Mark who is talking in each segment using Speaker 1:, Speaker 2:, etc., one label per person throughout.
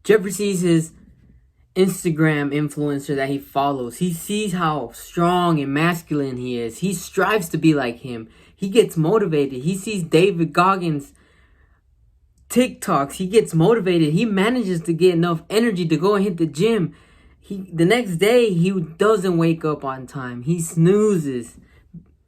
Speaker 1: Jeffrey sees his Instagram influencer that he follows. He sees how strong and masculine he is. He strives to be like him. He gets motivated. He sees David Goggins' TikToks. He gets motivated. He manages to get enough energy to go and hit the gym. The next day, he doesn't wake up on time. He snoozes.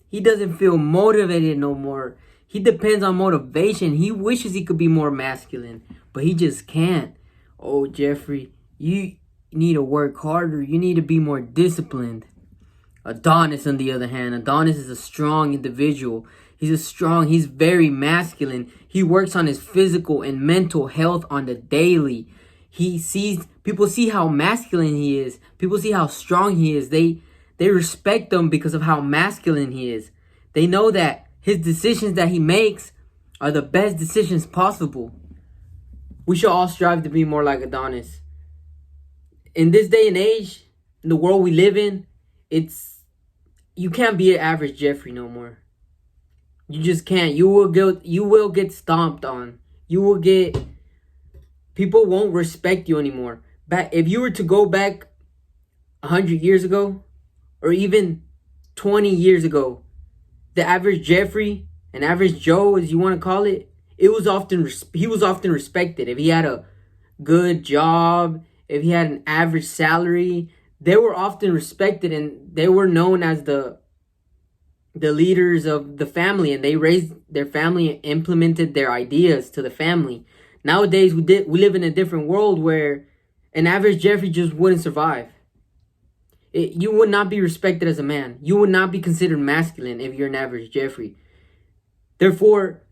Speaker 1: He doesn't feel motivated no more. He depends on motivation. He wishes he could be more masculine, but he just can't. Oh, Jeffrey, you need to work harder. You need to be more disciplined. Adonis, on the other hand, Adonis is a strong individual. He's very masculine. He works on his physical and mental health on the daily. People see how masculine he is. People see how strong he is. They respect him because of how masculine he is. They know that his decisions that he makes are the best decisions possible. We should all strive to be more like Adonis. In this day and age, in the world we live in, you can't be an average Jeffrey no more. You just can't. You will get stomped on. People won't respect you anymore. If you were to go back 100 years ago, or even 20 years ago, the average Jeffrey, an average Joe, as you want to call it, he was often respected. If he had a good job, if he had an average salary, they were often respected, and they were known as the leaders of the family, and they raised their family and implemented their ideas to the family. Nowadays, we live in a different world where an average Jeffrey just wouldn't survive. You would not be respected as a man. You would not be considered masculine if you're an average Jeffrey. Therefore,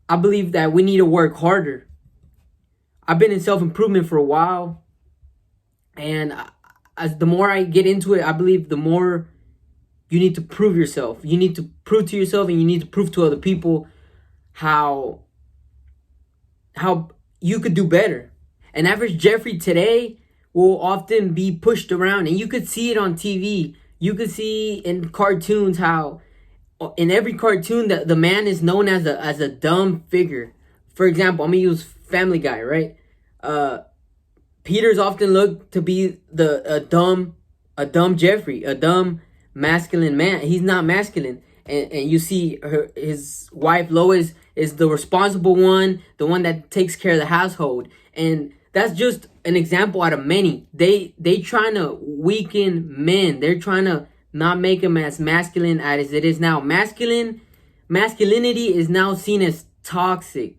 Speaker 1: I believe that we need to work harder. I've been in self-improvement for a while, and as the more I get into it, I believe the more you need to prove yourself. You need to prove to yourself, and you need to prove to other people how you could do better. An average Jeffrey today will often be pushed around, and you could see it on TV. You could see in cartoons how in every cartoon the man is known as a dumb figure. For example, I'm gonna use Family Guy, right? Peter's often looked to be a dumb Jeffrey, a dumb masculine man. He's not masculine. And you see his wife Lois is the responsible one, the one that takes care of the household. And that's just an example out of many. They trying to weaken men. They're trying to not make them as masculine as it is now. Masculinity is now seen as toxic.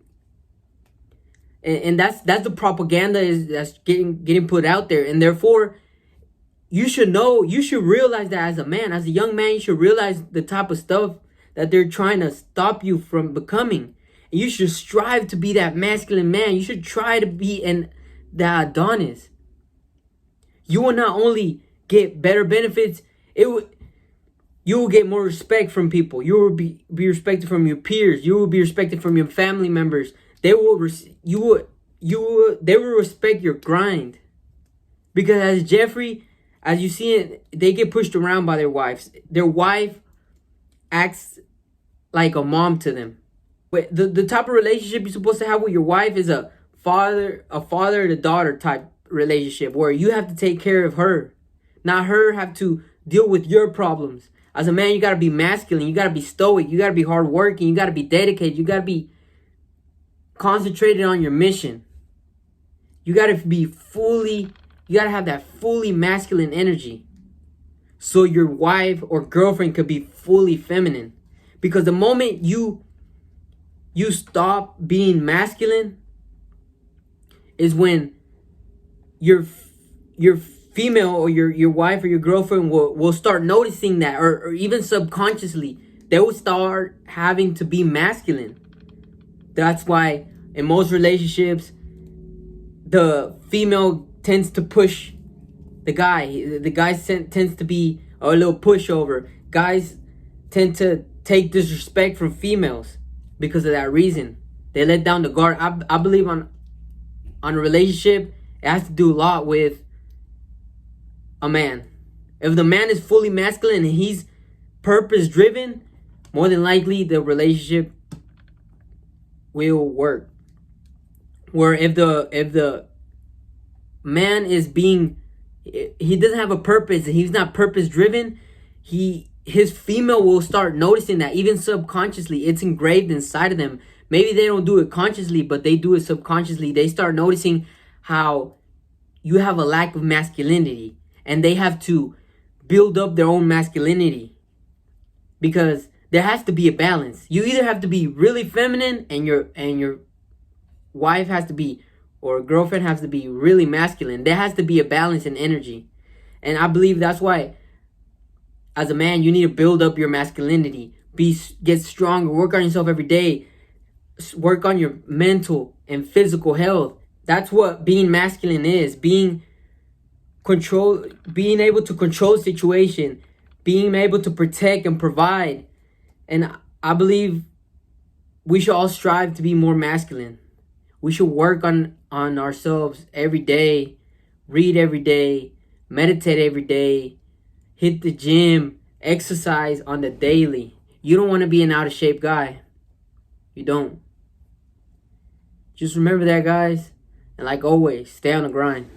Speaker 1: And that's the propaganda that's getting put out there. And therefore, you should realize that as a man, as a young man, you should realize the type of stuff that they're trying to stop you from becoming. And you should strive to be that masculine man. You should try to be the Adonis. You will not only get better benefits, you will get more respect from people. You will be respected from your peers. You will be respected from your family members. They will respect your grind. Because as Jeffrey, as you see it, they get pushed around by their wives. Their wife acts like a mom to them. But the type of relationship you're supposed to have with your wife is a father to daughter type relationship, where you have to take care of her, not her have to deal with your problems. As a man, you got to be masculine. You got to be stoic. You got to be hardworking. You got to be dedicated. You got to be concentrated on your mission. You got to have that fully masculine energy, so your wife or girlfriend could be fully feminine. Because the moment you stop being masculine is when your female or your wife or your girlfriend will start noticing that, or even subconsciously they will start having to be masculine. That's why in most relationships the female tends to push the guy. The guy tends to be a little pushover. Guys tend to take disrespect from females because of that reason. They let down the guard. I believe on a relationship, it has to do a lot with a man. If the man is fully masculine and he's purpose driven, more than likely the relationship will work. Where if the man is being, he doesn't have a purpose, he's not purpose driven, his female will start noticing that, even subconsciously. It's engraved inside of them. Maybe they don't do it consciously, but they do it subconsciously. They start noticing how you have a lack of masculinity, and they have to build up their own masculinity, because there has to be a balance. You either have to be really feminine, and your wife has to be, or girlfriend has to be really masculine. There has to be a balance in energy. And I believe that's why, as a man, you need to build up your masculinity. Get stronger. Work on yourself every day. Work on your mental and physical health. That's what being masculine is. Being able to control the situation. Being able to protect and provide. And I believe we should all strive to be more masculine. We should work on ourselves every day. Read every day. Meditate every day. Hit the gym, exercise on the daily. You don't want to be an out of shape guy. You don't. Just remember that, guys. And like always, stay on the grind.